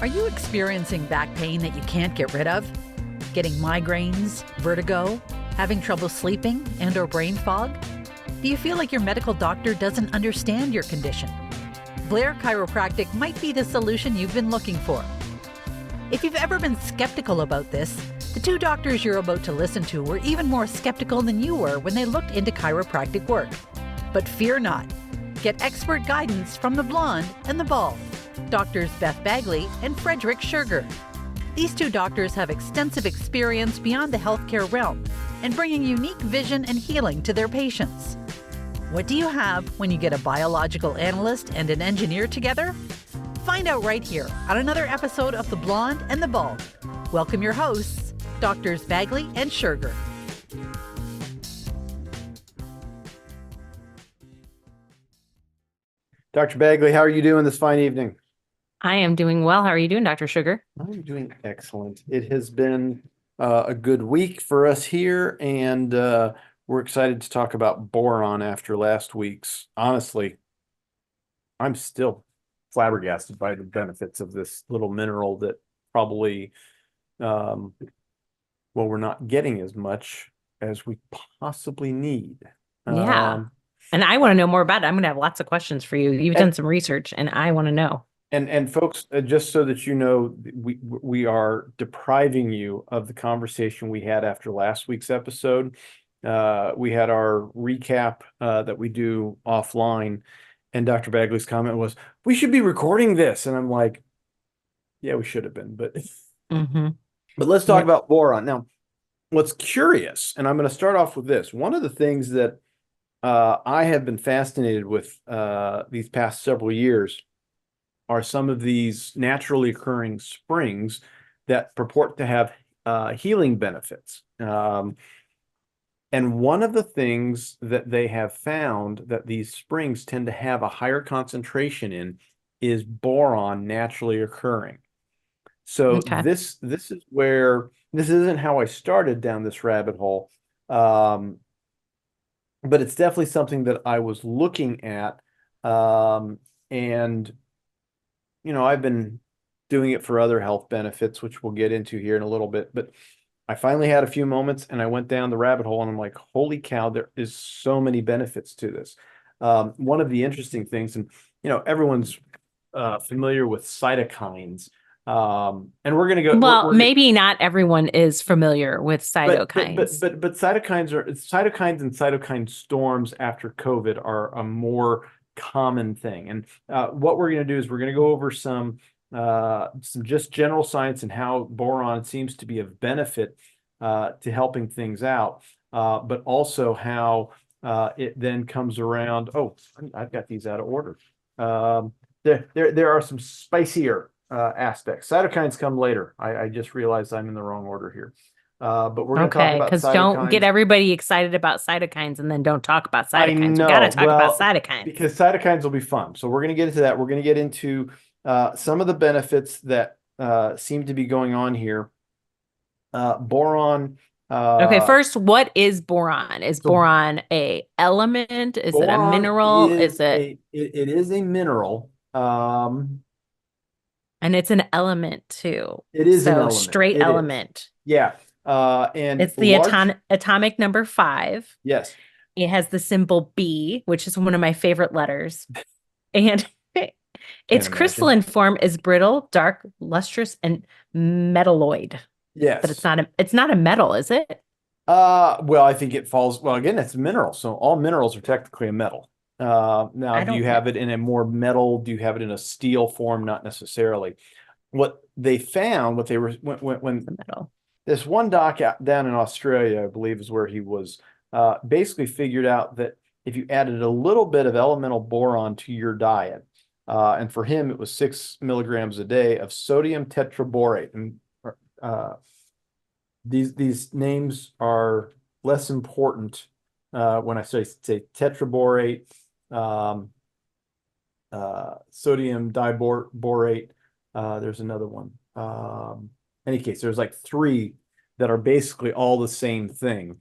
Are you experiencing back pain that you can't get rid of? Getting migraines, vertigo, having trouble sleeping, and/or brain fog? Do you feel like your medical doctor doesn't understand your condition? Blair Chiropractic might be the solution you've been looking for. If you've ever been skeptical about this, the two doctors you're about to listen to were even more skeptical than you were when they looked into chiropractic work. But fear not. Get expert guidance from the blonde and the bald, Doctors Beth Bagley and Frederick Schurger. These two doctors have extensive experience beyond the healthcare realm and bringing unique vision and healing to their patients. What do you have when you get a biological analyst and an engineer together? Find out right here on another episode of The Blonde and the Bald. Welcome your hosts, Doctors Bagley and Schurger. Dr. Bagley, how are you doing this fine evening? I am doing well. How are you doing, Dr. Schurger? I'm doing excellent. It has been a good week for us here, and we're excited to talk about boron after last week's. Honestly, I'm still flabbergasted by the benefits of this little mineral that probably, well, we're not getting as much as we possibly need. Yeah. And I want to know more about it. I'm going to have lots of questions for you. You've done some research, and I want to know. And folks, just so that you know, we are depriving you of the conversation we had after last week's episode. We had our recap that we do offline, and Dr. Bagley's comment was, "We should be recording this," and I'm like, "Yeah, we should have been," but but let's talk about boron now. What's curious, and I'm going to start off with this. One of the things that I have been fascinated with these past several years are some of these naturally occurring springs that purport to have healing benefits. And one of the things that they have found that these springs tend to have a higher concentration in is boron naturally occurring. So this is where, this isn't how I started down this rabbit hole, but it's definitely something that I was looking at, and you know, I've been doing it for other health benefits, which we'll get into here in a little bit, but I finally had a few moments and I went down the rabbit hole and I'm like, holy cow, there is so many benefits to this. One of the interesting things, and you know, everyone's familiar with cytokines, and we're going to go. Well, maybe not everyone is familiar with cytokines, but cytokines and cytokine storms after COVID are a more common thing. And what we're going to do is we're going to go over some just general science and how boron seems to be of benefit to helping things out, but also how it then comes around. Oh, I've got these out of order. There are some spicier aspects. Cytokines come later. I just realized I'm in the wrong order here. But we're going to talk about because don't get everybody excited about cytokines and then don't talk about cytokines. I know. We got to talk about cytokines because cytokines will be fun. So we're going to get into that. We're going to get into some of the benefits that seem to be going on here. Boron. Okay, first, what is boron? Is boron a element? Is it a mineral? Is it? It is a mineral. And it's an element too. It is an element. Straight element. Yeah. And it's the atomic number 5. Yes. It has the symbol B, which is one of my favorite letters. And its crystalline form is brittle, dark, lustrous, and metalloid. Yes. But it's not a metal, is it? Well, I think it falls, well, again, it's a mineral. So all minerals are technically a metal. Now, do you have it in a more metal? Do you have it in a steel form? Not necessarily. What they found, what they were, when this one doc down in Australia, I believe is where he was, basically figured out that if you added a little bit of elemental boron to your diet, and for him, it was 6 milligrams a day of sodium tetraborate. And these names are less important when I say tetraborate, sodium diborate. There's another one. Any case, there's like 3 that are basically all the same thing.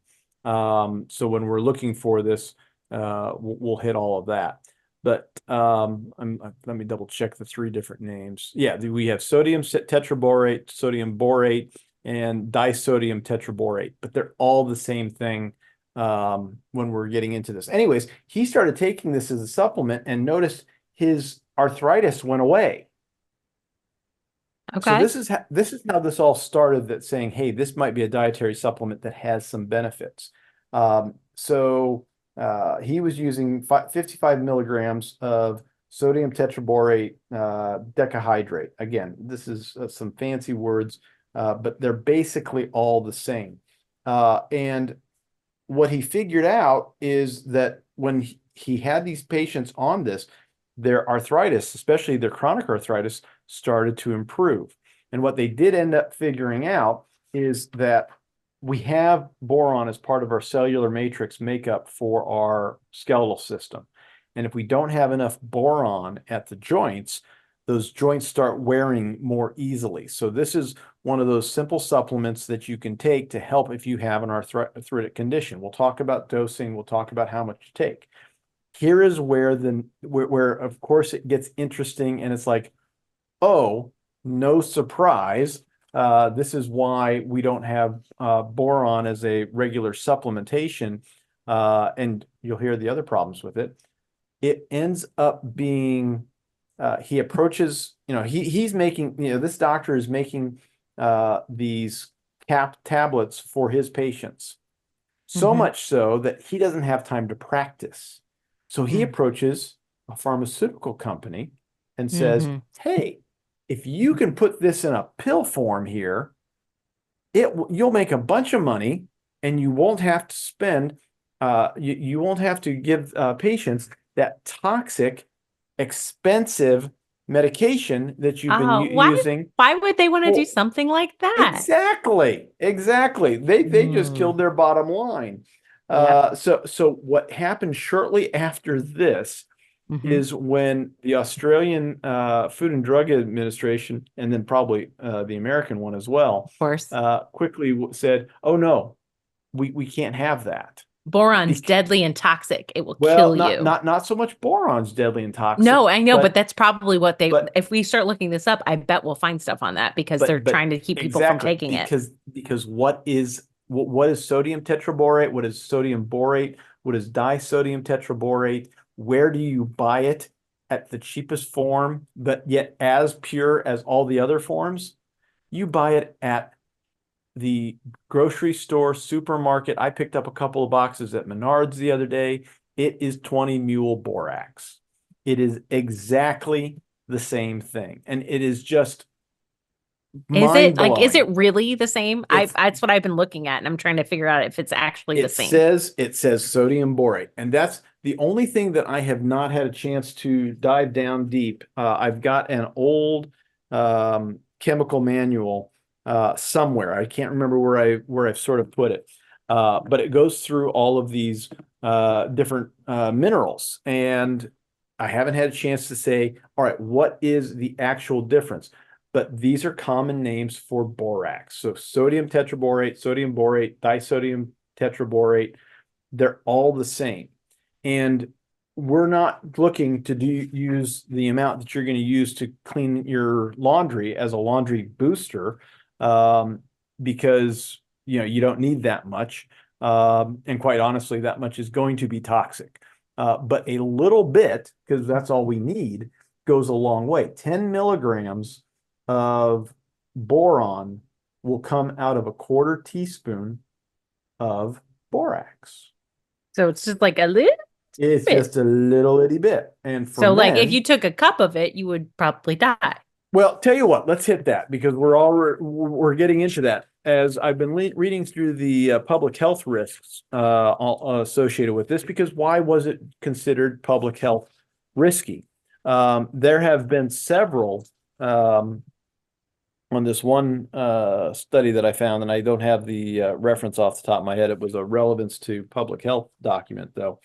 So when we're looking for this, we'll hit all of that. But let me double check the three different names. Yeah, we have sodium tetraborate, sodium borate, and disodium tetraborate, but they're all the same thing when we're getting into this. Anyways, he started taking this as a supplement and noticed his arthritis went away. So Okay. this is how this all started, that saying, hey, this might be a dietary supplement that has some benefits. He was using 55 milligrams of sodium tetraborate decahydrate. Again, this is some fancy words, but they're basically all the same. And what he figured out is that when he had these patients on this, their arthritis, especially their chronic arthritis, started to improve. And what they did end up figuring out is that we have boron as part of our cellular matrix makeup for our skeletal system. And if we don't have enough boron at the joints, those joints start wearing more easily. So this is one of those simple supplements that you can take to help if you have an arthritic condition. We'll talk about dosing. We'll talk about how much to take. Here is where of course it gets interesting, and it's like, oh, no surprise. This is why we don't have boron as a regular supplementation. And you'll hear the other problems with it. It ends up being, he approaches, he's making, this doctor is making these cap tablets for his patients. So much so that he doesn't have time to practice. So he approaches a pharmaceutical company and says, hey, if you can put this in a pill form here, you'll make a bunch of money, and you won't have to spend, you won't have to give patients that toxic, expensive medication that you've been using. Why would they want to do something like that? Exactly. They just killed their bottom line. So what happened shortly after this is when the Australian Food and Drug Administration, and then probably the American one as well, of course, quickly said, "Oh no, we can't have that. Boron's deadly and toxic. It will kill you." Not so much boron's deadly and toxic. No, I know, but that's probably what if we start looking this up, I bet we'll find stuff on that, because they're trying to keep people from taking it. Because what is sodium tetraborate? What is sodium borate? What is disodium tetraborate? Where do you buy it at the cheapest form, but yet as pure as all the other forms? You buy it at the grocery store, supermarket. I picked up a couple of boxes at Menards the other day. It is 20 mule borax. It is exactly the same thing. And it is just mind-blowing. Is it really the same? That's what I've been looking at, and I'm trying to figure out if it's actually the same. It says sodium borate, and that's the only thing that I have not had a chance to dive down deep. I've got an old chemical manual somewhere. I can't remember where I've sort of put it, but it goes through all of these different minerals, and I haven't had a chance to say, all right, what is the actual difference? But these are common names for borax. So sodium tetraborate, sodium borate, disodium tetraborate, they're all the same. And we're not looking to use the amount that you're going to use to clean your laundry as a laundry booster, because you don't need that much. And quite honestly, that much is going to be toxic. But a little bit, because that's all we need, goes a long way. 10 milligrams of boron will come out of a quarter teaspoon of borax. So it's just like a little It's bit. just a little itty bit. And for so men, if you took a cup of it, you would probably die. Well, tell you what, let's hit that, because we're getting into that. As I've been reading through the public health risks associated with this, because why was it considered public health risky? There have been several on this one study that I found, and I don't have the reference off the top of my head. It was a relevance to public health document, though.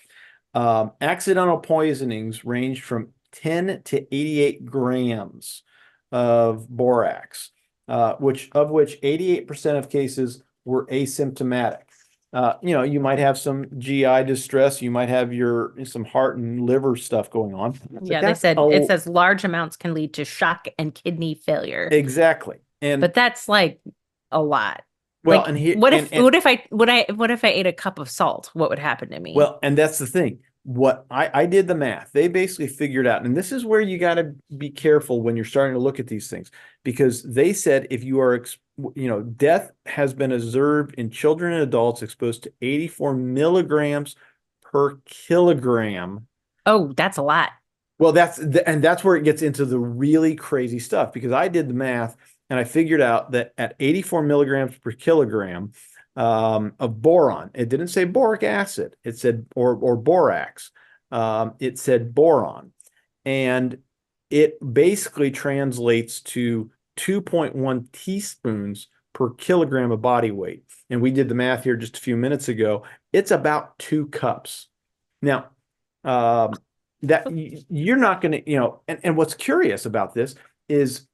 Accidental poisonings ranged from 10 to 88 grams of borax, which 88% of cases were asymptomatic. You might have some GI distress. You might have some heart and liver stuff going on. Yeah, they said it says large amounts can lead to shock and kidney failure. Exactly. But that's like a lot. Well, like, and here, what if I ate a cup of salt? What would happen to me? Well, and that's the thing. What I did the math. They basically figured out, and this is where you got to be careful when you're starting to look at these things, because they said if you are, death has been observed in children and adults exposed to 84 milligrams per kilogram. Oh, that's a lot. Well, that's where it gets into the really crazy stuff, because I did the math and I figured out that at 84 milligrams per kilogram, of boron. It didn't say boric acid. It said or borax. It said boron, and it basically translates to 2.1 teaspoons per kilogram of body weight. And we did the math here just a few minutes ago. It's about 2 cups. Now, that you're not going to, and what's curious about this is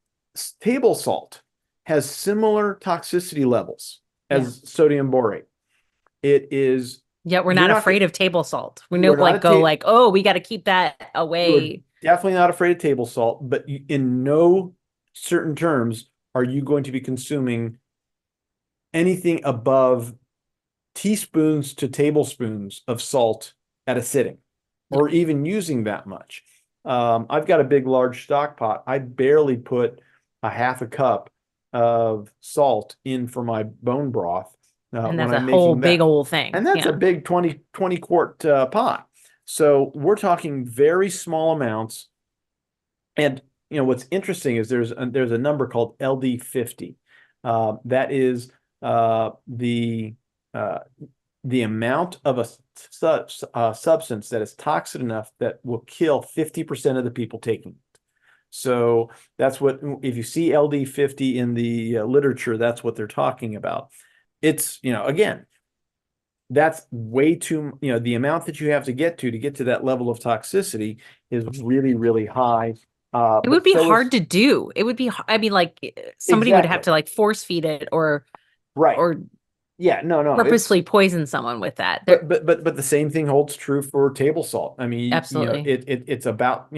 table salt has similar toxicity levels as sodium borate. It is. Yeah, we're not afraid of table salt. We know, oh, we got to keep that away. Definitely not afraid of table salt, but in no certain terms are you going to be consuming anything above teaspoons to tablespoons of salt at a sitting, or even using that much. I've got a big, large stock pot. I barely put a half a cup of salt in for my bone broth. And that's a whole big old thing. And that's a big 20 quart pot. So we're talking very small amounts. And what's interesting is there's a number called LD50. That is the amount of a substance that is toxic enough that will kill 50% of the people taking it. So that's what, if you see LD50 in the literature, that's what they're talking about. It's, again, that's way too, the amount that you have to get to that level of toxicity is really, really high. It would be hard to do. It would be, somebody would have to force feed it or purposely poison someone with that. But the same thing holds true for table salt. I mean, absolutely. It's about,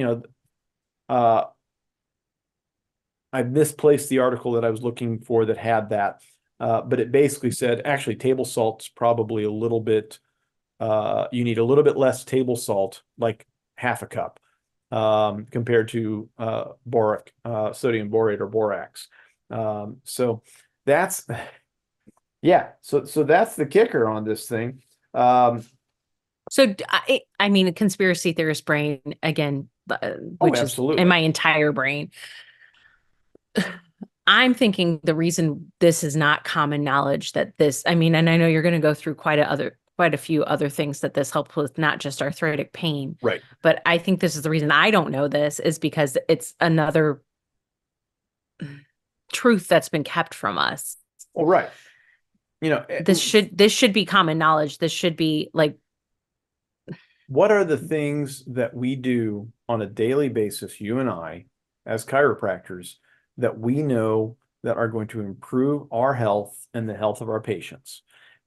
I misplaced the article that I was looking for that had that, but it basically said actually table salt's probably a little bit. You need a little bit less table salt, like half a cup, compared to sodium borate or borax. So that's so that's the kicker on this thing. So I mean, a conspiracy theorist brain again, which is in my entire brain. I'm thinking the reason this is not common knowledge that this, and I know you're going to go through quite a few other things that this helps with, not just arthritic pain. Right. But I think this is the reason I don't know this is because it's another truth that's been kept from us. Well, right. This should be common knowledge. This should be what are the things that we do on a daily basis, you and I, as chiropractors, that we know that are going to improve our health and the health of our patients?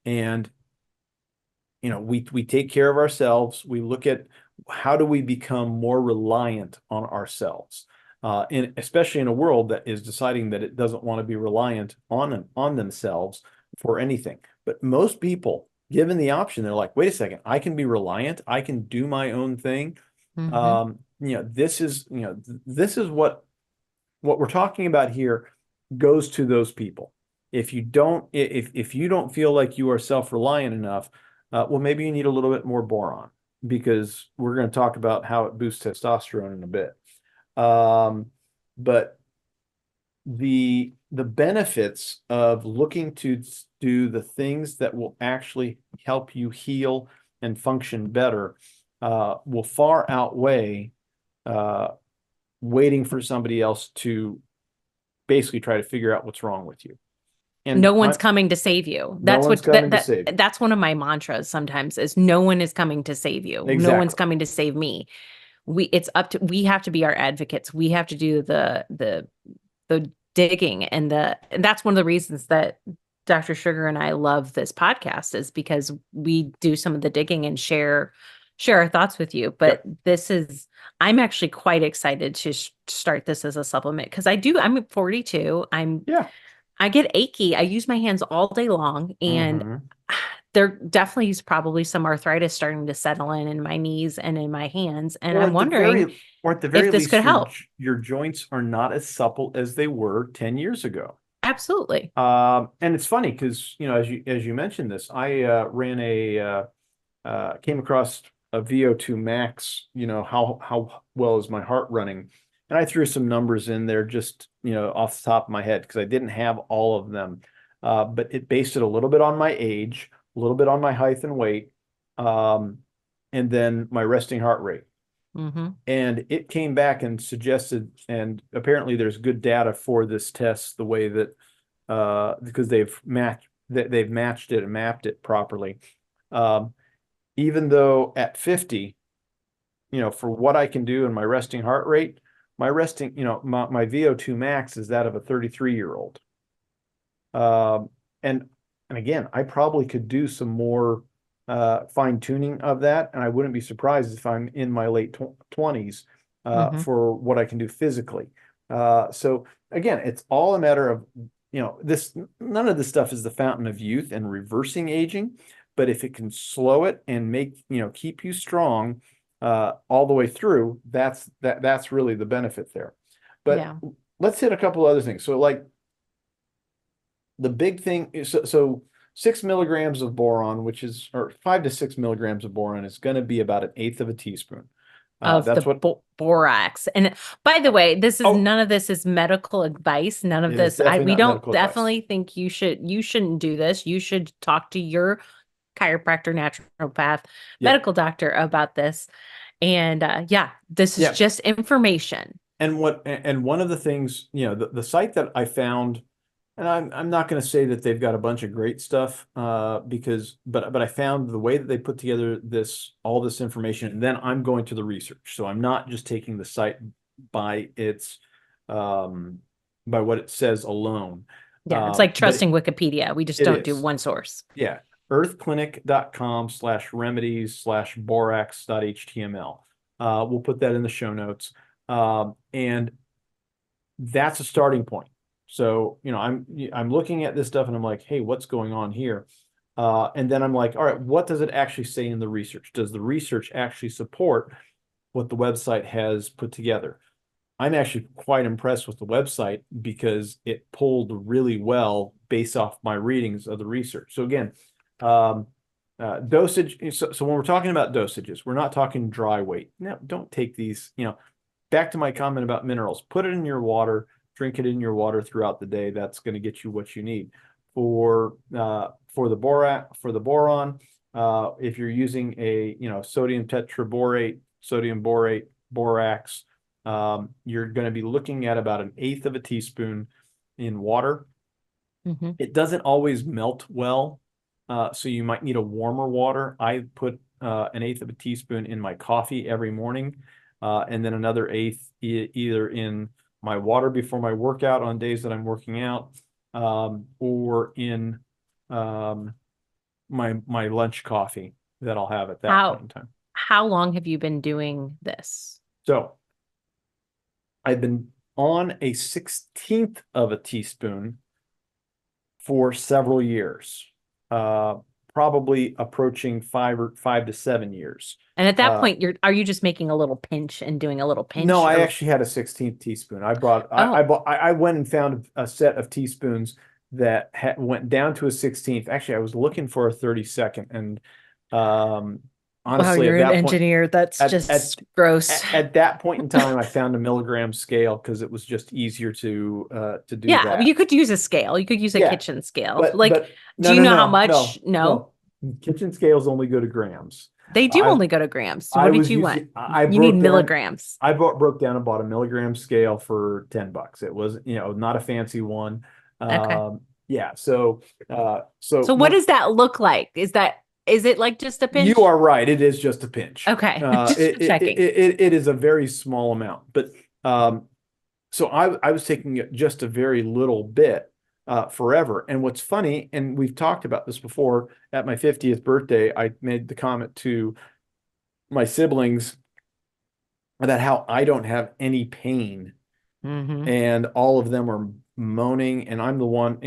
And, we take care of ourselves. We look at how do we become more reliant on ourselves, and especially in a world that is deciding that it doesn't want to be reliant on themselves for anything. But most people, given the option, they're like, wait a second, I can be reliant. I can do my own thing. Mm-hmm. This is what we're talking about here goes to those people. If you don't feel like you are self-reliant enough, well, maybe you need a little bit more boron, because we're going to talk about how it boosts testosterone in a bit. But the benefits of looking to do the things that will actually help you heal and function better will far outweigh waiting for somebody else to basically try to figure out what's wrong with you. And no one's coming to save you. That's that's one of my mantras sometimes is no one is coming to save you. Exactly. No one's coming to save me. We have to be our advocates. We have to do the digging and that's one of the reasons that Dr. Sugar and I love this podcast is because we do some of the digging and share our thoughts with you. But I'm actually quite excited to start this as a supplement because I'm 42. I get achy. I use my hands all day long, and there definitely is probably some arthritis starting to settle in my knees and in my hands. And I'm wondering at the very if this least, could help. your joints are not as supple as they were 10 years ago. Absolutely. And it's funny because, as you mentioned this, I came across a VO2 max, how well is my heart running? And I threw some numbers in there just, off the top of my head because I didn't have all of them. But it based it a little bit on my age, a little bit on my height and weight, and then my resting heart rate. And it came back and suggested, and apparently there's good data for this test, the way that because they've matched it and mapped it properly. Even though at 50, for what I can do in my resting heart rate, my VO2 max is that of a 33-year-old. And again, I probably could do some more fine tuning of that, and I wouldn't be surprised if I'm in my late 20s for what I can do physically. So again, it's all a matter of, none of this stuff is the fountain of youth and reversing aging, but if it can slow it and keep you strong all the way through, that's really the benefit there. But let's hit a couple other things. So like the big thing is, so 6 milligrams of boron, or 5 to 6 milligrams of boron is going to be about 1/8 of a teaspoon. That's what borax. And by the way, none of this is medical advice. None of this. We don't definitely think you shouldn't do this. You should talk to your chiropractor, naturopath, medical doctor about this. And this is just information. And one of the things, the site that I found, and I'm not going to say that they've got a bunch of great stuff but I found the way that they put together all this information, and then I'm going to the research. So I'm not just taking the site by by what it says alone. Yeah, it's like trusting Wikipedia. We just don't do one source. Yeah. earthclinic.com/remedies/borax.html. We'll put that in the show notes. And that's a starting point. So, I'm looking at this stuff and I'm like, hey, what's going on here? And then I'm like, all right, what does it actually say in the research? Does the research actually support what the website has put together? I'm actually quite impressed with the website because it pulled really well based off my readings of the research. So again, dosage. So when we're talking about dosages, we're not talking dry weight. No, don't take these, back to my comment about minerals, put it in your water, drink it in your water throughout the day. That's going to get you what you need. For the boron, if you're using a, sodium tetraborate, sodium borate, borax, you're going to be looking at about 1/8 of a teaspoon in water. It doesn't always melt well. So you might need a warmer water. I put 1/8 of a teaspoon in my coffee every morning, and then another 1/8 either in my water before my workout on days that I'm working out, or in my lunch coffee that I'll have at that point in time. How long have you been doing this? So I've been on a 1/16 of a teaspoon for several years. Probably approaching 5 to 7 years. And at that point, are you just making a little pinch and doing a little pinch? No, I actually had a 16th teaspoon. I went and found a set of teaspoons that went down to a 16th. Actually, I was looking for a 32nd, and honestly, you're an engineer. That's just gross. At that point in time, I found a milligram scale because it was just easier to do that. Yeah, you could use a scale. You could use a kitchen scale. Do you know how much? No. Kitchen scales only go to grams. They do only go to grams. So what did you want? You need milligrams. I broke down and bought a milligram scale for $10. It was, not a fancy one. Okay. Yeah. So what does that look like? Is it like just a pinch? You are right. It is just a pinch. Okay. Just checking. It is a very small amount, but so I was taking just a very little bit, forever. And what's funny, and we've talked about this before, at my 50th birthday, I made the comment to my siblings about how I don't have any pain, and all of them are moaning, and I'm the one,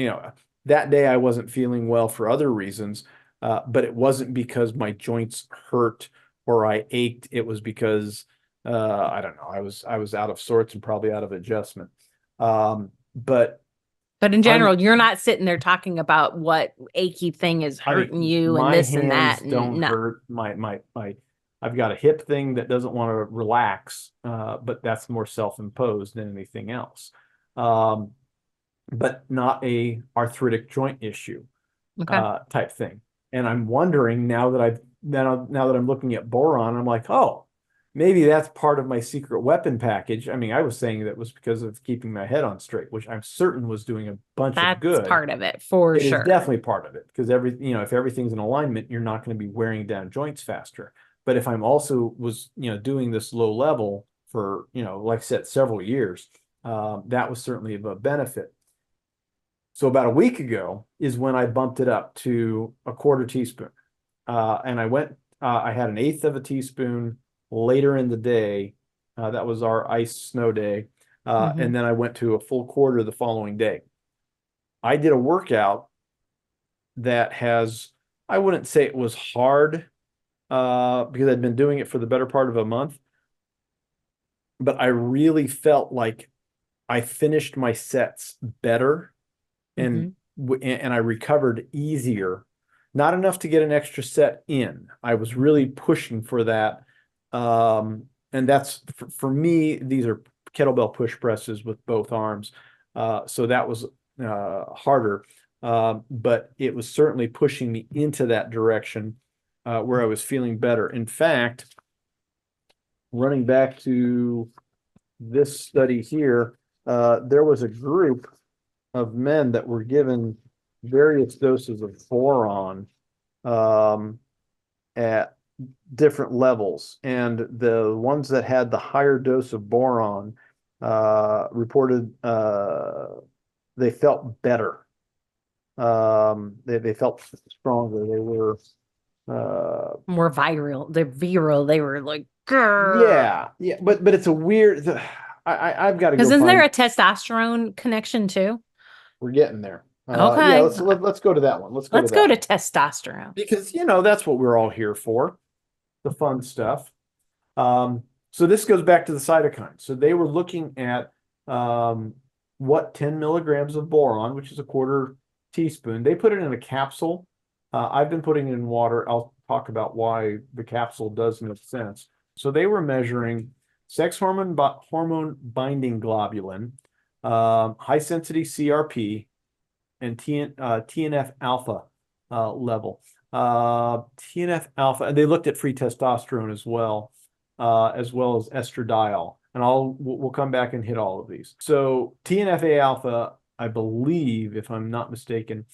that day I wasn't feeling well for other reasons, but it wasn't because my joints hurt or I ached. It was because I don't know, I was out of sorts and probably out of adjustment. But in general, you're not sitting there talking about what achy thing is hurting you and this and that. Don't hurt. I've got a hip thing that doesn't want to relax, but that's more self-imposed than anything else. But not a arthritic joint issue, type thing. And I'm wondering now that I'm looking at boron, I'm like, oh, maybe that's part of my secret weapon package. I mean, I was saying that was because of keeping my head on straight, which I'm certain was doing a bunch of good. That's part of it, for sure. It is definitely part of it, because if everything's in alignment, you're not going to be wearing down joints faster. But if I'm also doing this low level for, like I said, several years, that was certainly of a benefit. So about a week ago is when I bumped it up to a quarter teaspoon. And I had an eighth of a teaspoon later in the day. That was our ice snow day. And then I went to a full quarter the following day. I did a workout that I wouldn't say it was hard, because I'd been doing it for the better part of a month, but I really felt like I finished my sets better, and I recovered easier. Not enough to get an extra set in. I was really pushing for that. And that's for me, these are kettlebell push presses with both arms. So that was harder. But it was certainly pushing me into that direction, where I was feeling better. In fact, running back to this study here, there was a group of men that were given various doses of boron at different levels. And the ones that had the higher dose of boron reported they felt better. They felt stronger. They were more viral. They're virile. They were like, grrr. Yeah. But it's a weird. I've got to go. Because isn't there a testosterone connection too? We're getting there. Okay. Yeah, let's go to that one. Let's go to testosterone, because that's what we're all here for, the fun stuff. So this goes back to the cytokines. So they were looking at what 10 milligrams of boron, which is a quarter teaspoon. They put it in a capsule. I've been putting it in water. I'll talk about why the capsule does make sense. So they were measuring sex hormone binding globulin, high sensitivity CRP, and TNF alpha level. TNF alpha, and they looked at free testosterone as well as estradiol. And we'll come back and hit all of these. So TNF alpha, I believe, if I'm not mistaken,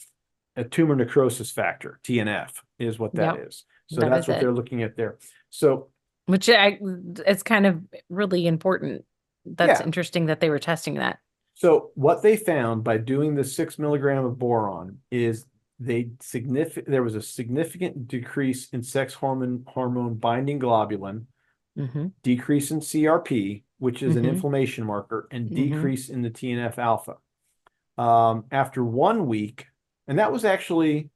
a tumor necrosis factor, TNF, is what that is. So that's what they're looking at there. So, which it's kind of really important. That's interesting that they were testing that. So what they found by doing the 6 milligram of boron is there was a significant decrease in sex hormone binding globulin, decrease in CRP, which is an inflammation marker, and decrease in the TNF alpha. After 1 week, and that was actually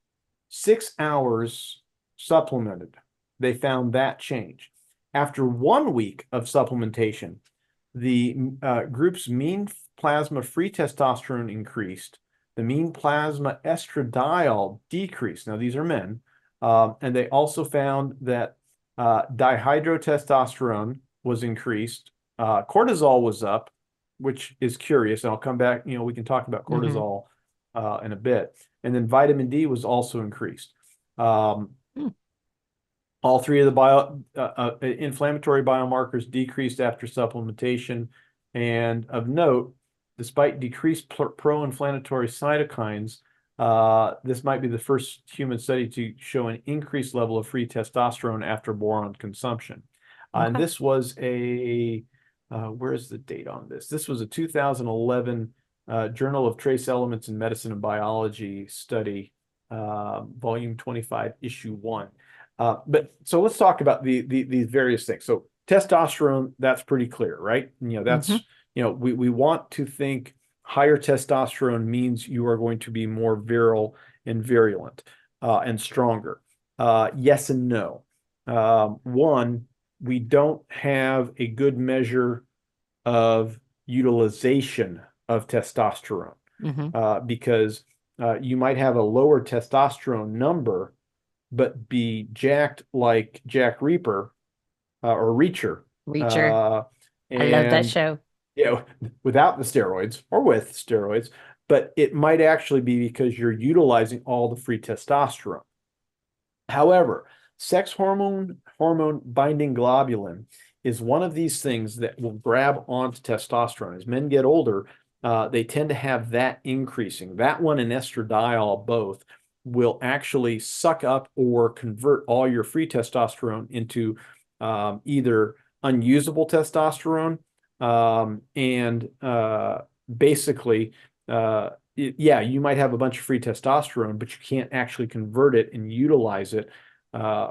6 hours supplemented, they found that change. After 1 week of supplementation, the group's mean plasma free testosterone increased. The mean plasma estradiol decreased. Now, these are men. And they also found that dihydrotestosterone was increased. Cortisol was up, which is curious. And I'll come back, we can talk about cortisol in a bit. And then vitamin D was also increased. All three of the inflammatory biomarkers decreased after supplementation. And of note, despite decreased pro-inflammatory cytokines, this might be the first human study to show an increased level of free testosterone after boron consumption. And this was where's the date on this? This was a 2011 Journal of Trace Elements in Medicine and Biology study, volume 25, issue 1. But so let's talk about these various things. So testosterone, that's pretty clear, right? That's, we want to think higher testosterone means you are going to be more virile and virulent and stronger. Yes and no. One, we don't have a good measure of utilization of testosterone because you might have a lower testosterone number, but be jacked like Jack Reaper or Reacher. Reacher. I love that show. Without the steroids or with steroids, but it might actually be because you're utilizing all the free testosterone. However, sex hormone binding globulin is one of these things that will grab onto testosterone. As men get older, they tend to have that increasing. That one and estradiol both will actually suck up or convert all your free testosterone into either unusable testosterone and basically, you might have a bunch of free testosterone, but you can't actually convert it and utilize it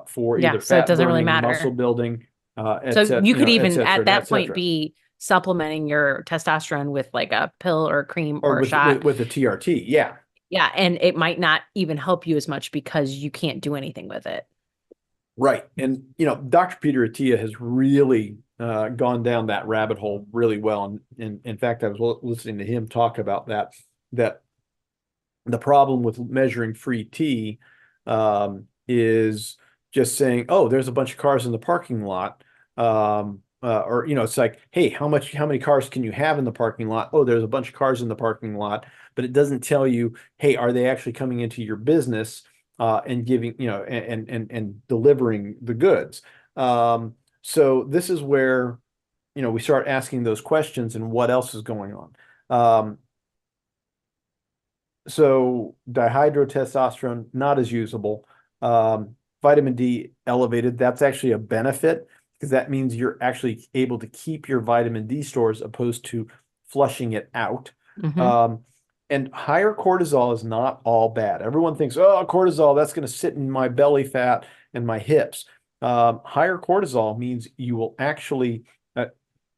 for either so it fat doesn't really burning, matter. muscle building. So you could even at that point be supplementing your testosterone with like a pill or a cream or a shot with a TRT. Yeah. Yeah. And it might not even help you as much because you can't do anything with it. Right. And, Dr. Peter Attia has really gone down that rabbit hole really well. And in fact, I was listening to him talk about that the problem with measuring free T is just saying, oh, there's a bunch of cars in the parking lot. Or, it's like, hey, how many cars can you have in the parking lot? Oh, there's a bunch of cars in the parking lot, but it doesn't tell you, hey, are they actually coming into your business and giving, and delivering the goods? So this is where, we start asking those questions and what else is going on. So dihydrotestosterone, not as usable. Vitamin D elevated, that's actually a benefit because that means you're actually able to keep your vitamin D stores opposed to flushing it out. And higher cortisol is not all bad. Everyone thinks, oh, cortisol, that's going to sit in my belly fat and my hips. Higher cortisol means you will actually,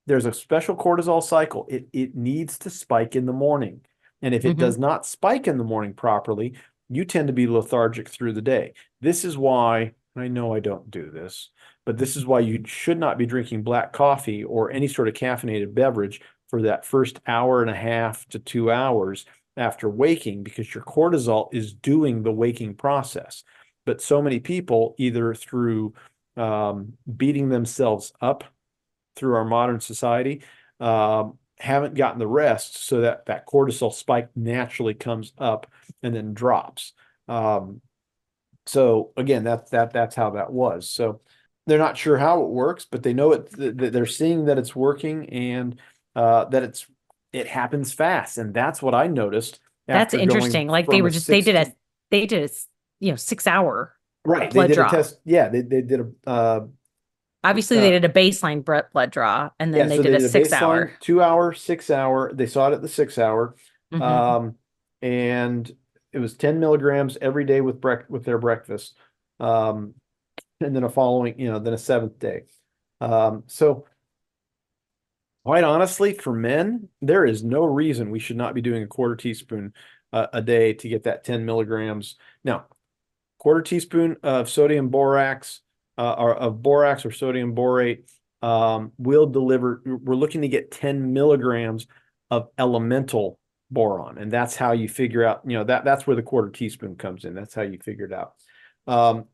there's a special cortisol cycle. It needs to spike in the morning. And if it does not spike in the morning properly, you tend to be lethargic through the day. This is why, I know I don't do this, but this is why you should not be drinking black coffee or any sort of caffeinated beverage for that first hour and a half to 2 hours after waking, because your cortisol is doing the waking process. But so many people, either through beating themselves up through our modern society, haven't gotten the rest so that cortisol spike naturally comes up and then drops. So again, that's how that was. So they're not sure how it works, but they know they're seeing that it's working and that it happens fast. And that's what I noticed. That's interesting. Like they did a 6 hour right. blood They did draw. a test. Yeah. They did a, obviously they did a baseline blood draw and then they did a 6 hour, 2 hour, 6 hour. They saw it at the 6 hour. And it was 10 milligrams every day with their breakfast. And then then a seventh day. So quite honestly, for men, there is no reason we should not be doing a quarter teaspoon a day to get that 10 milligrams. Now, quarter teaspoon of sodium borax or of borax or sodium borate will deliver. We're looking to get 10 milligrams of elemental boron, and that's how you figure out. That's where the quarter teaspoon comes in. That's how you figure it out.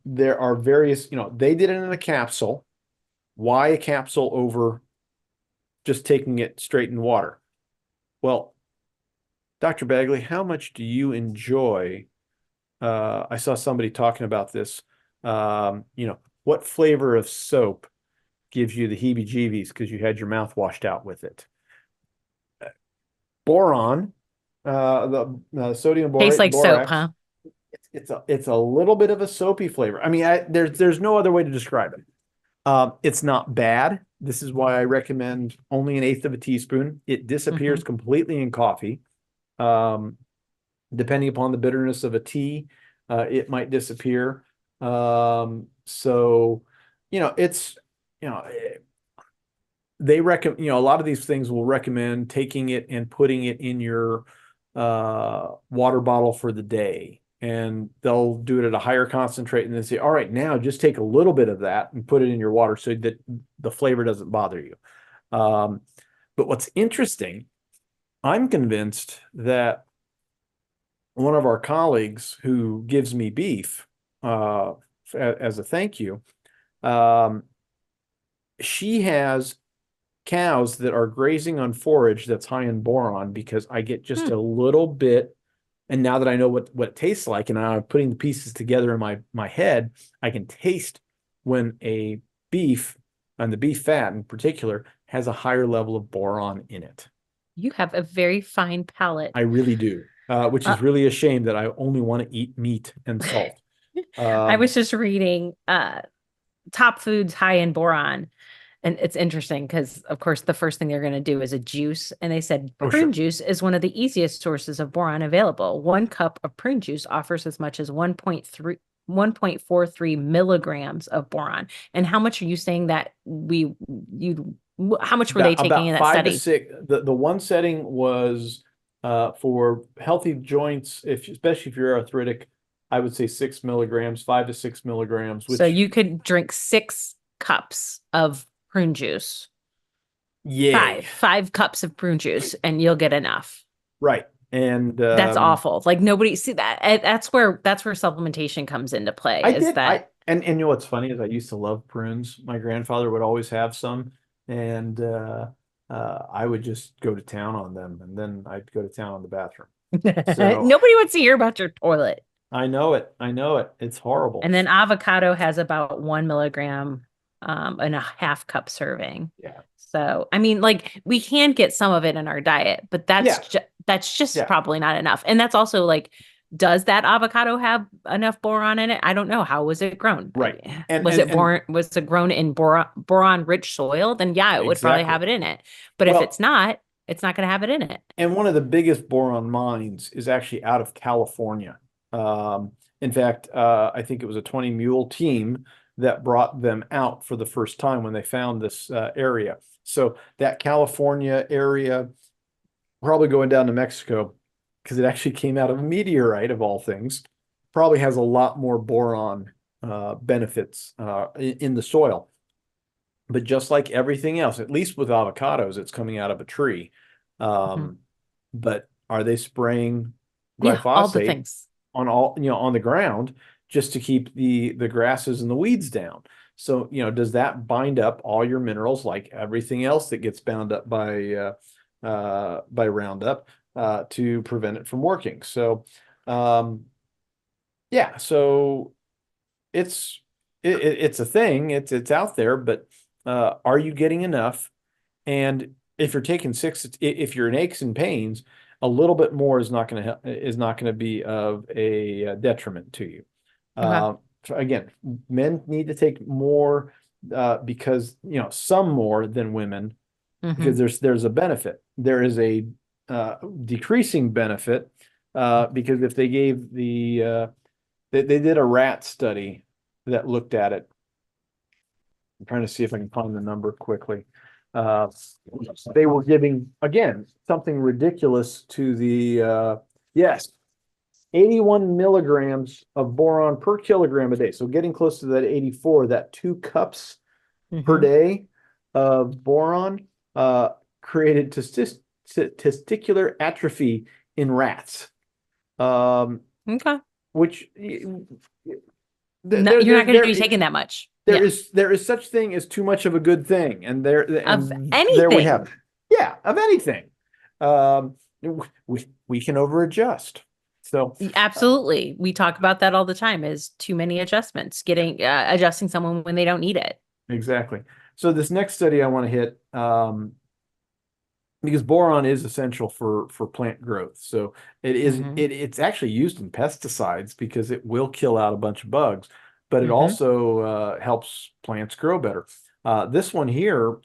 There are various. They did it in a capsule. Why a capsule over just taking it straight in water? Well, Dr. Bagley, how much do you enjoy? I saw somebody talking about this. What flavor of soap gives you the heebie-jeebies because you had your mouth washed out with it? Boron, the sodium borate, tastes like borax, soap, huh? It's a little bit of a soapy flavor. I mean, there's no other way to describe it. It's not bad. This is why I recommend only 1/8 of a teaspoon. It disappears completely in coffee. Depending upon the bitterness of a tea, it might disappear. So, it's, they recommend, a lot of these things will recommend taking it and putting it in your water bottle for the day. And they'll do it at a higher concentrate and then say, all right, now just take a little bit of that and put it in your water so that the flavor doesn't bother you. But what's interesting, I'm convinced that one of our colleagues who gives me beef as a thank you, she has cows that are grazing on forage that's high in boron because I get just a little bit. And now that I know what it tastes like, and I'm putting the pieces together in my head, I can taste when a beef, and the beef fat in particular, has a higher level of boron in it. You have a very fine palate. I really do, which is really a shame that I only want to eat meat and salt. I was just reading top foods high in boron. And it's interesting because, of course, the first thing they're going to do is a juice. And they said prune juice is one of the easiest sources of boron available. 1 cup of prune juice offers as much as 1.43 milligrams of boron. And how much are you saying that how much were they taking in that study? 5 to 6. The one setting was for healthy joints, especially if you're arthritic, I would say 6 milligrams, 5 to 6 milligrams. So you could drink 6 cups of prune juice. Yeah. 5 cups of prune juice and you'll get enough. Right. And that's awful. Like nobody see that. That's where supplementation comes into play. And you know what's funny is I used to love prunes. My grandfather would always have some, and I would just go to town on them, and then I'd go to town on the bathroom. So, nobody wants to hear about your toilet. I know it. It's horrible. And then avocado has about 1 milligram and a half cup serving. Yeah. So, I mean, like we can get some of it in our diet, but that's just probably not enough. And that's also like, does that avocado have enough boron in it? I don't know. How was it grown? Right. Was it grown in boron rich soil? Then yeah, it would probably have it in it. But if it's not going to have it in it. And one of the biggest boron mines is actually out of California. In fact, I think it was a 20 mule team that brought them out for the first time when they found this area. So that California area, probably going down to Mexico, because it actually came out of a meteorite of all things, probably has a lot more boron benefits in the soil. But just like everything else, at least with avocados, it's coming out of a tree. But are they spraying glyphosate all the things on on the ground just to keep the grasses and the weeds down? So, does that bind up all your minerals like everything else that gets bound up by Roundup to prevent it from working? So, so it's a thing. It's out there, but are you getting enough? And if you're taking 6, if you're in aches and pains, a little bit more is not going to be of a detriment to you. Again, men need to take more because some more than women, because there's a benefit. There is a decreasing benefit because if they gave they did a rat study that looked at it. I'm trying to see if I can find the number quickly. They were giving, again, something ridiculous to the 81 milligrams of boron per kilogram a day. So getting close to that 84, that 2 cups per day of boron created testicular atrophy in rats. Which you're not going to be taking that much. There is such thing as too much of a good thing, and there we have it. Yeah, of anything. We can over adjust. So absolutely, we talk about that all the time. Is too many adjustments, getting adjusting someone when they don't need it. Exactly. So this next study I want to hit, because boron is essential for plant growth. So it is it's actually used in pesticides because it will kill out a bunch of bugs, but it also helps plants grow better. This one here,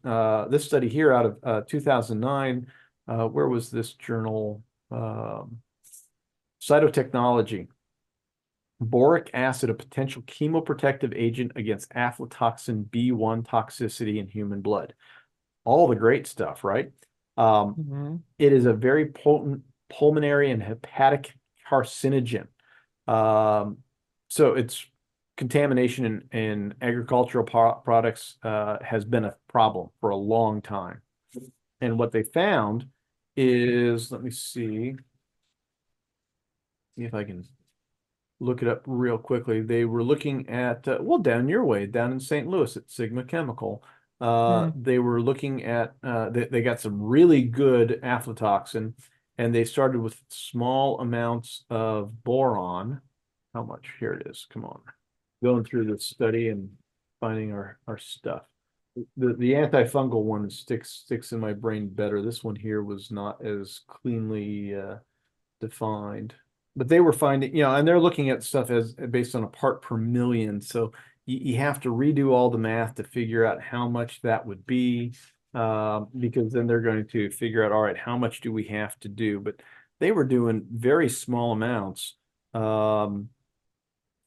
this study here out of 2009, where was this journal? Cytotechnology. Boric acid, a potential chemoprotective agent against aflatoxin B1 toxicity in human blood. All the great stuff, right? It is a very potent pulmonary and hepatic carcinogen. So it's contamination in agricultural products has been a problem for a long time. And what they found is, let me see if I can look it up real quickly. They were looking at, well, down your way, down in St. Louis at Sigma Chemical. They were looking at, they got some really good aflatoxin, and they started with small amounts of boron. How much? Here it is. Come on. Going through the study and finding our stuff. The antifungal one sticks in my brain better. This one here was not as cleanly defined, but they were finding, and they're looking at stuff as based on a part per million. So you have to redo all the math to figure out how much that would be, because then they're going to figure out, all right, how much do we have to do? But they were doing very small amounts,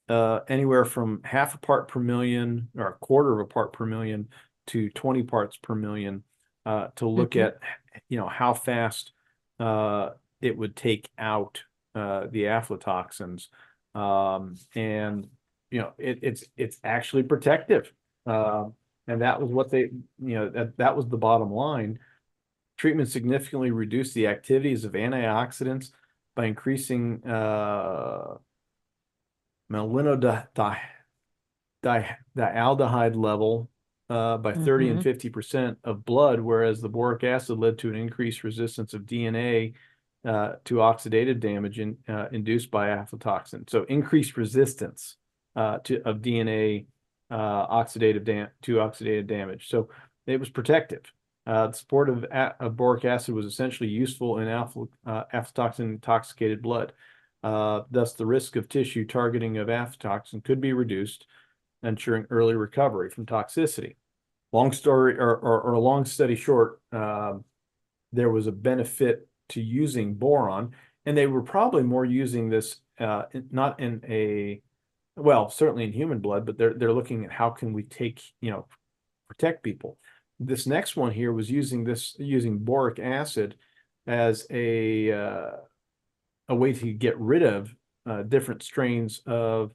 anywhere from half a part per million or a quarter of a part per million to 20 parts per million, to look at, how fast it would take out the aflatoxins, and it's actually protective, and that was what they, that was the bottom line. Treatment significantly reduced the activities of antioxidants by increasing malonodialdehyde level by 30 and 50% of blood, whereas the boric acid led to an increased resistance of DNA to oxidative damage induced by aflatoxin. So increased resistance of DNA to oxidative damage. So it was protective. The support of boric acid was essentially useful in aflatoxin intoxicated blood. Thus, the risk of tissue targeting of aflatoxin could be reduced, ensuring early recovery from toxicity. Long story or a long story short, there was a benefit to using boron, and they were probably more using this not in a, well, certainly in human blood, but they're looking at how can we protect people. This next one here was using boric acid as a way to get rid of different strains of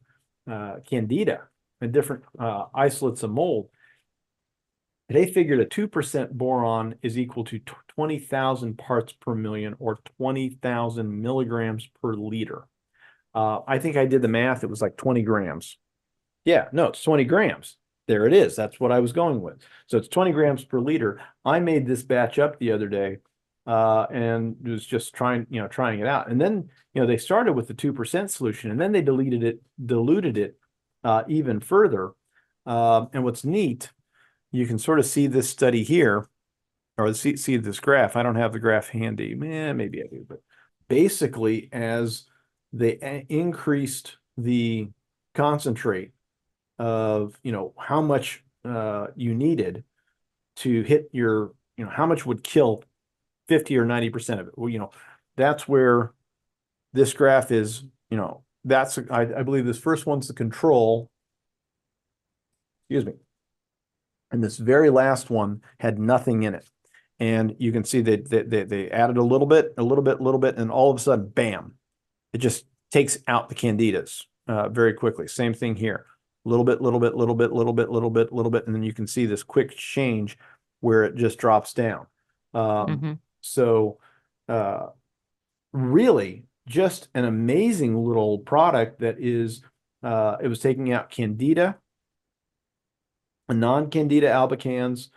candida and different isolates of mold. They figured a 2% boron is equal to 20,000 parts per million, or 20,000 milligrams per liter. I think I did the math. It was like 20 grams. Yeah, no, it's 20 grams. There it is. That's what I was going with. So it's 20 grams per liter. I made this batch up the other day, and was just trying it out. And then, they started with the 2% solution, and then they diluted it even further. And what's neat, you can sort of see this study here, or see this graph. I don't have the graph handy. Maybe I do, but basically, as they increased the concentrate of, how much you needed to hit your, how much would kill 50 or 90% of it. Well, that's where this graph is, that's, I believe this first one's the control. Excuse me. And this very last one had nothing in it. And you can see that they added a little bit, and all of a sudden, bam, it just takes out the candidas very quickly. Same thing here. Little bit, and then you can see this quick change where it just drops down. So really just an amazing little product that is, it was taking out candida, non-candida albicans,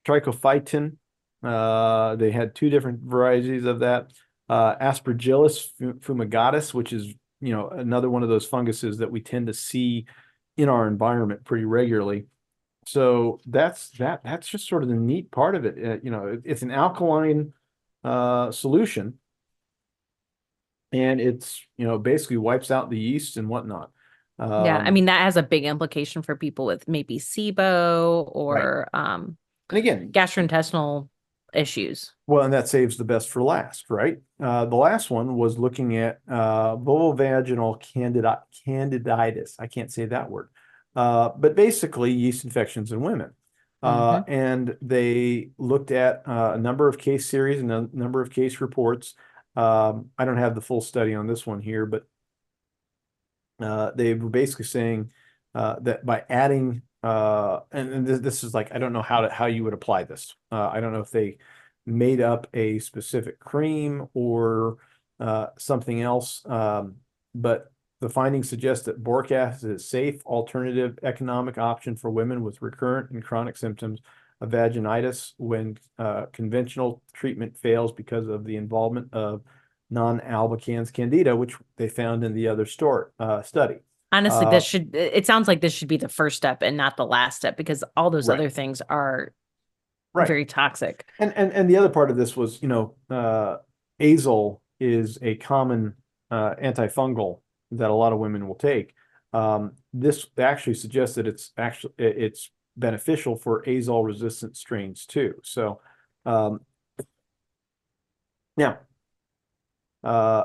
trichophyton. They had two different varieties of that. Aspergillus fumigatus, which is, another one of those funguses that we tend to see in our environment pretty regularly. So that's just sort of the neat part of it. It's an alkaline solution, and it's, basically wipes out the yeast and whatnot. Yeah, I mean, that has a big implication for people with maybe SIBO or and again, gastrointestinal issues. Well, and that saves the best for last, right? The last one was looking at vulvovaginal candiditis. I can't say that word. But basically yeast infections in women. And they looked at a number of case series and a number of case reports. I don't have the full study on this one here, but they were basically saying that by adding, and this is like, I don't know how you would apply this. I don't know if they made up a specific cream or something else, but the findings suggest that boric acid is a safe, alternative, economic option for women with recurrent and chronic symptoms of vaginitis when conventional treatment fails because of the involvement of non-albicans candida, which they found in the other study. Honestly, it sounds like this should be the first step and not the last step, because all those other things are very toxic. And the other part of this was, azole is a common antifungal that a lot of women will take. This actually suggests that it's beneficial for azole resistant strains too. So now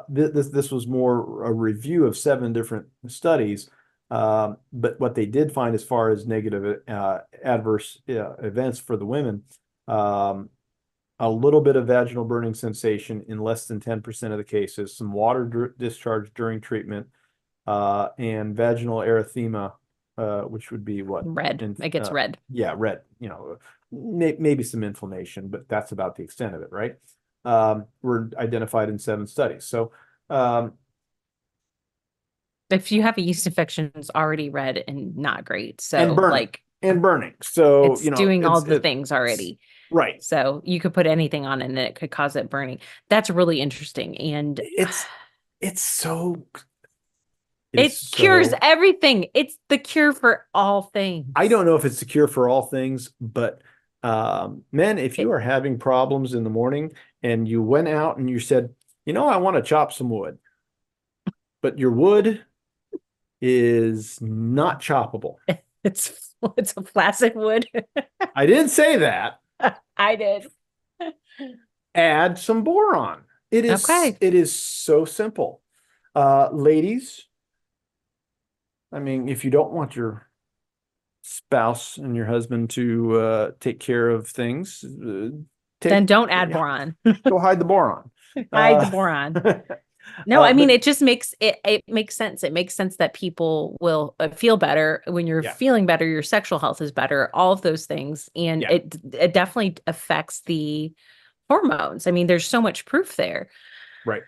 this was more a review of 7 different studies, but what they did find as far as negative adverse events for the women, a little bit of vaginal burning sensation in less than 10% of the cases, some water discharge during treatment, and vaginal erythema, which would be what? Red. It gets red. Yeah, red. Maybe some inflammation, but that's about the extent of it, right? Were identified in 7 studies. So if you have a yeast infection, it's already red and not great. So and burning. So it's doing all the things already. Right. So you could put anything on it and it could cause it burning. That's really interesting. And it cures everything. It's the cure for all things. I don't know if it's the cure for all things, but men, if you are having problems in the morning and you went out and you said, I want to chop some wood, but your wood is not choppable. It's a flaccid wood. I didn't say that. I did. Add some boron. It is so simple. Ladies, I mean, if you don't want your spouse and your husband to take care of things, then don't add boron. Go hide the boron. Hide the boron. No, I mean, it just makes it makes sense. It makes sense that people will feel better when you're feeling better. Your sexual health is better, all of those things. And it definitely affects the hormones. I mean, there's so much proof there. Right.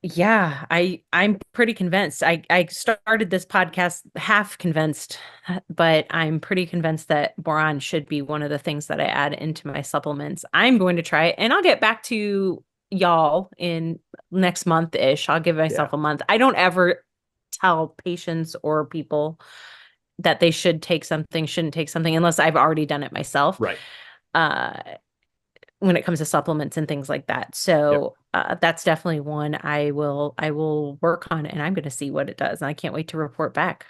Yeah, I'm pretty convinced. I started this podcast half convinced, but I'm pretty convinced that boron should be one of the things that I add into my supplements. I'm going to try it, and I'll get back to y'all in next month-ish. I'll give myself a month. I don't ever tell patients or people that they should take something, shouldn't take something, unless I've already done it myself. Right. When it comes to supplements and things like that. So that's definitely one I will work on, and I'm going to see what it does. And I can't wait to report back.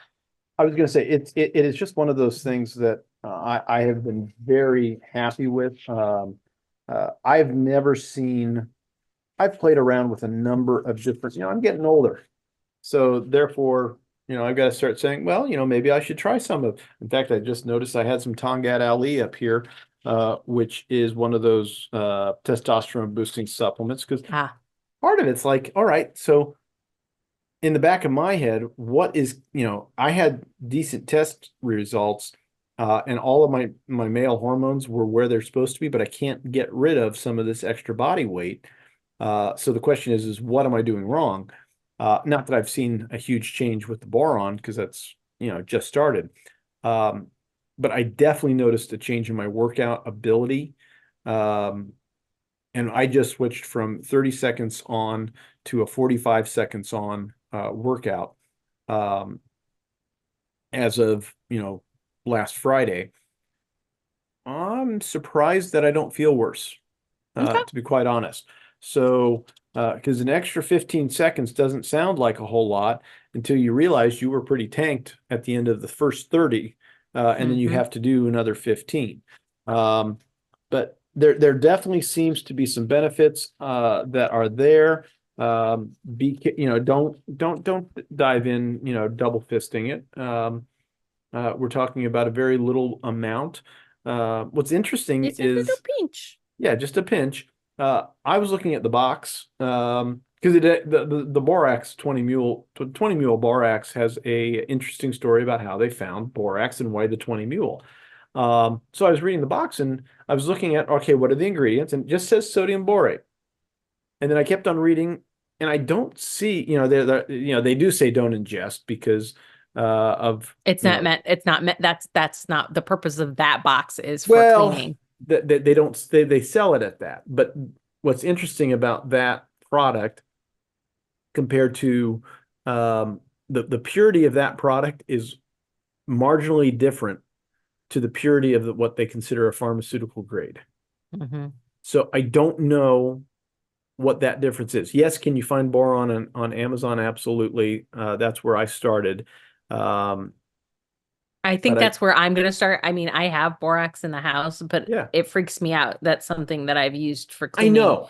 I was going to say, it is just one of those things that I have been very happy with. I've never seen, I've played around with a number of different, I'm getting older. So therefore, I've got to start saying, well, maybe I should try some of, in fact, I just noticed I had some Tongat Ali up here, which is one of those testosterone boosting supplements, because part of it's like, all right, so in the back of my head, what is, I had decent test results, and all of my male hormones were where they're supposed to be, but I can't get rid of some of this extra body weight. So the question is what am I doing wrong? Not that I've seen a huge change with the boron, because that's, just started. But I definitely noticed a change in my workout ability. And I just switched from 30 seconds on to a 45 seconds on workout as of, last Friday. I'm surprised that I don't feel worse, to be quite honest. So, because an extra 15 seconds doesn't sound like a whole lot until you realize you were pretty tanked at the end of the first 30. And then you have to do another 15. But there definitely seems to be some benefits that are there. Don't dive in, double fisting it. We're talking about a very little amount. What's interesting It's a little is, pinch. yeah, just a pinch. I was looking at the box because the borax 20 mule borax has a interesting story about how they found borax and why the 20 mule. So I was reading the box and I was looking at, okay, what are the ingredients? And it just says sodium borate. And then I kept on reading and I don't see, they do say don't ingest because of, It's not meant, that's not the purpose of that box is for well, cleaning. they don't, they sell it at that. But what's interesting about that product compared to the purity of that product is marginally different to the purity of what they consider a pharmaceutical grade. Mm-hmm. So I don't know what that difference is. Yes, can you find boron on Amazon? Absolutely. That's where I started. I think that's where I'm going to start. I mean, I have borax in the house, but Yeah, it freaks me out. That's something that I've used for I cleaning know.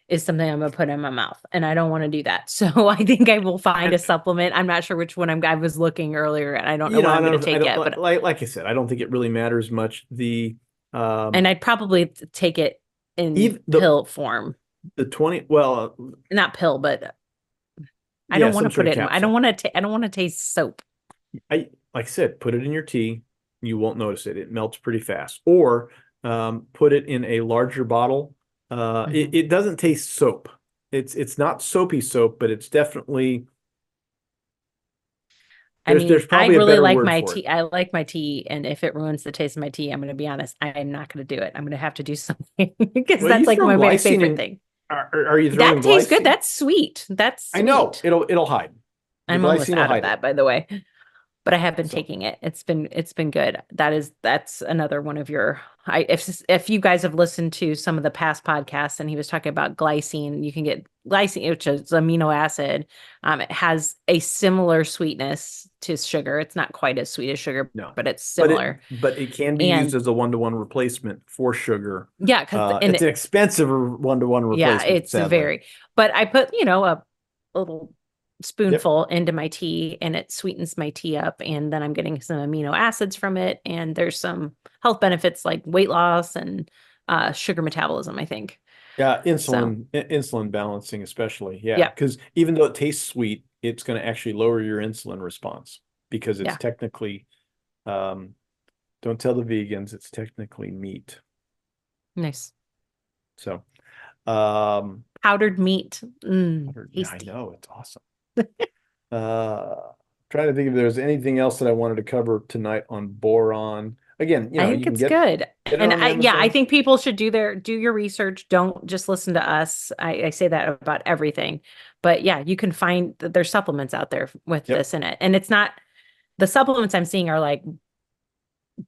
is something I'm going to put in my mouth, and I don't want to do that. So I think I will find a supplement. I'm not sure which one I was looking earlier, and I don't know what I'm going to take yet. But like I said, I don't think it really matters much. and I'd probably take it in pill form. The 20, well, Not pill, but I yeah, don't want some to sort put of it in. I capsule. don't want to taste soap. Like I said, put it in your tea. You won't notice it. It melts pretty fast. Or put it in a larger bottle. It doesn't taste soap. It's not soapy soap, but it's definitely there's I probably a really better like word my for tea. it. I like my tea, and if it ruins the taste of my tea, I'm going to be honest, I'm not going to do it. I'm going to have to do something because Well, you that's like throw my glycine favorite in. thing. Are you throwing That tastes good. glycine? That's sweet. That's I know sweet. it'll hide. The I'm almost glycine will out of hide it. that, by the way. But I have been So taking it. It's been good. That's another one of your if you guys have listened to some of the past podcasts and he was talking about glycine, you can get glycine, which is amino acid. It has a similar sweetness to sugar. It's not quite as sweet as sugar, no, but it's but similar. it can be used And as a one-to-one replacement for sugar. yeah, because It's an expensive one-to-one yeah, replacement, it's sadly. but I put, a little Yep. spoonful into my tea and it sweetens my tea up. And then I'm getting some amino acids from it. And there's some health benefits like weight loss and sugar metabolism, I think. Yeah, So, insulin balancing especially. Yeah, yeah, because even though it tastes sweet, it's going to actually lower your insulin response because it's yeah. technically, don't tell the vegans, it's technically meat. Nice. So, Powdered meat. yeah, I Tasty. know, it's awesome. Trying to think if there's anything else that I wanted to cover tonight on boron. Again, I you think can it's get good. it And on I Amazon. think people should do your research. Don't just listen to us. I say that about everything. But yeah, you can find that there's supplements out there with Yep. this in it. And it's not the supplements I'm seeing are like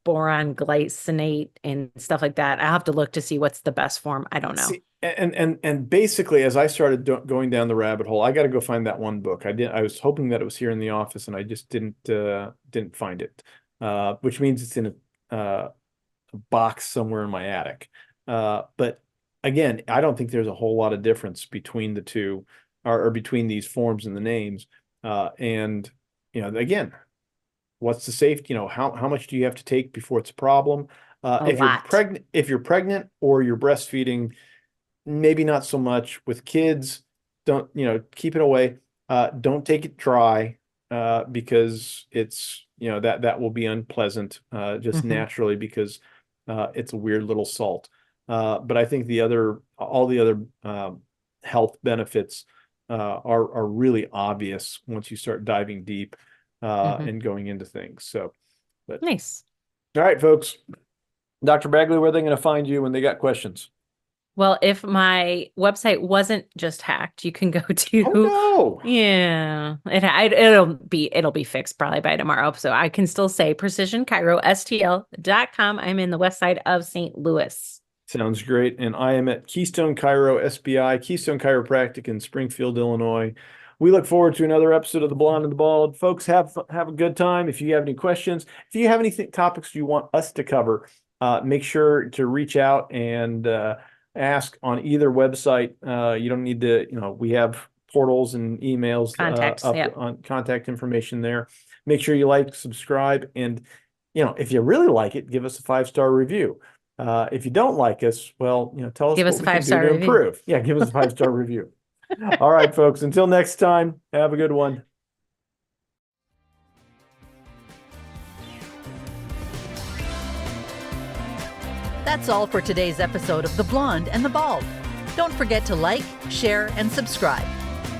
boron glycinate and stuff like that. I have to look to see what's the best form. I don't know. See, and basically, as I started going down the rabbit hole, I got to go find that one book. I was hoping that it was here in the office, and I just didn't find it. Which means it's in a box somewhere in my attic. But again, I don't think there's a whole lot of difference between the two, or between these forms and the names. And again, what's the safety? How much do you have to take before it's a problem? A lot. If you're pregnant or you're breastfeeding, maybe not so much. With kids, don't, keep it away. Don't take it dry, because it's, that will be unpleasant, just Hmm. naturally because, it's a weird little salt. But I think all the other, health benefits, are really obvious once you start diving deep, Hmm. and going into things. So, but Nice. all right, folks. Dr. Bagley, where are they going to find you when they got questions? Well, if my website wasn't just hacked, you can go Oh to no. yeah, it'll be fixed probably by tomorrow. So I can still say precisionchirostl.com. I'm in the west side of St. Louis. Sounds great. And I am at Keystone Chiro SBI, Keystone Chiropractic in Springfield, Illinois. We look forward to another episode of The Blonde and the Bald. Folks, have a good time. If you have any questions, if you have any topics you want us to cover, make sure to reach out and ask on either website. You don't need to, we have portals and emails Contacts, up yeah. on contact information there. Make sure you like, subscribe, and if you really like it, give us a 5-star review. If you don't like us, well, tell us Give what us a we can do 5-star to review. improve. Yeah, give us a 5-star review. All right, folks. Until next time, have a good one. That's all for today's episode of The Blonde and the Bald. Don't forget to like, share, and subscribe.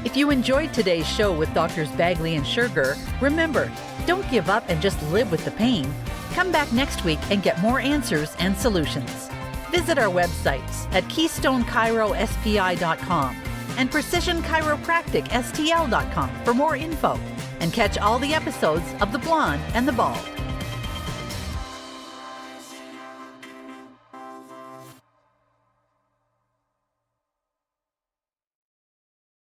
If you enjoyed today's show with Drs. Bagley and Schurger, remember, don't give up and just live with the pain. Come back next week and get more answers and solutions. Visit our websites at KeystoneChiroSPI.com and PrecisionChiropracticSTL.com for more info, and catch all the episodes of The Blonde and the Bald.